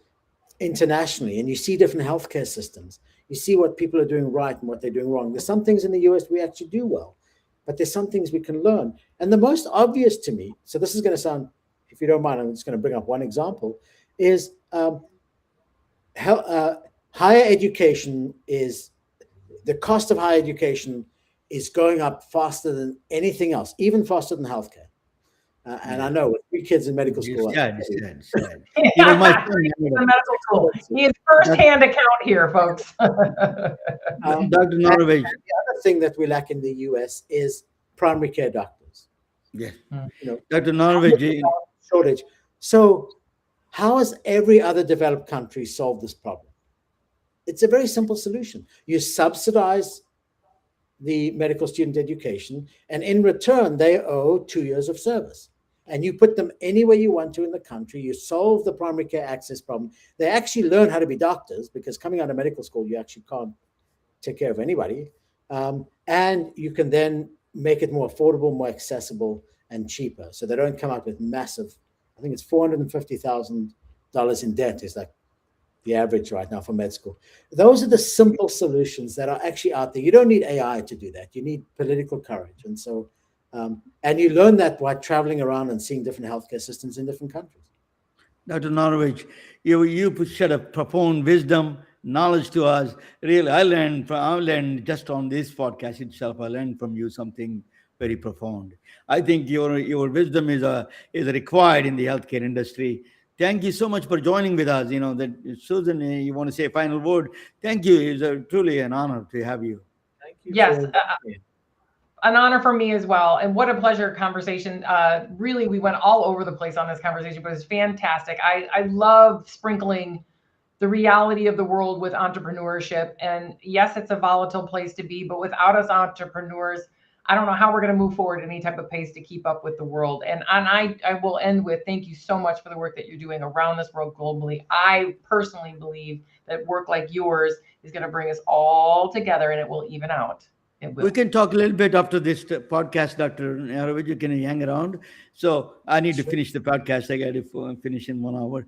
internationally and you see different healthcare systems, you see what people are doing right and what they're doing wrong. There's some things in the US we actually do well, but there's some things we can learn. And the most obvious to me, so this is going to sound, if you don't mind, I'm just going to bring up one example, is higher education is, the cost of higher education is going up faster than anything else, even faster than healthcare. And I know with 3 kids in medical school. Sad. My son, medical school. He is first-hand account here, folks. Dr. Norwitz. The other thing that we lack in the US is primary care doctors. Yes. Dr. Norwitz. Shortage. So how has every other developed country solved this problem? It's a very simple solution. You subsidize the medical student education, and in return, they owe 2 years of service. And you put them anywhere you want to in the country. You solve the primary care access problem. They actually learn how to be doctors, because coming out of medical school, you actually can't take care of anybody. And you can then make it more affordable, more accessible, and cheaper. So they don't come out with massive, I think it's $450,000 in debt is like the average right now for med school. Those are the simple solutions that are actually out there. You don't need AI to do that. You need political courage. And so, and you learn that by traveling around and seeing different healthcare systems in different countries. Dr. Norwitz, you shed a profound wisdom, knowledge to us. Really, I learned just on this podcast itself, I learned from you something very profound. I think your wisdom is required in the healthcare industry. Thank you so much for joining with us. That Susan, you want to say a final word? Thank you. It's truly an honor to have you. Thank you. Yes, an honor for me as well. And what a pleasure conversation. Really, we went all over the place on this conversation, but it was fantastic. I love sprinkling the reality of the world with entrepreneurship. And yes, it's a volatile place to be, but without us entrepreneurs, I don't know how we're going to move forward at any type of pace to keep up with the world. And I will end with thank you so much for the work that you're doing around this world globally. I personally believe that work like yours is going to bring us all together, and it will even out. We can talk a little bit after this podcast, Dr. Norwitz. You can hang around. So I need to finish the podcast. I got to finish in 1 hour.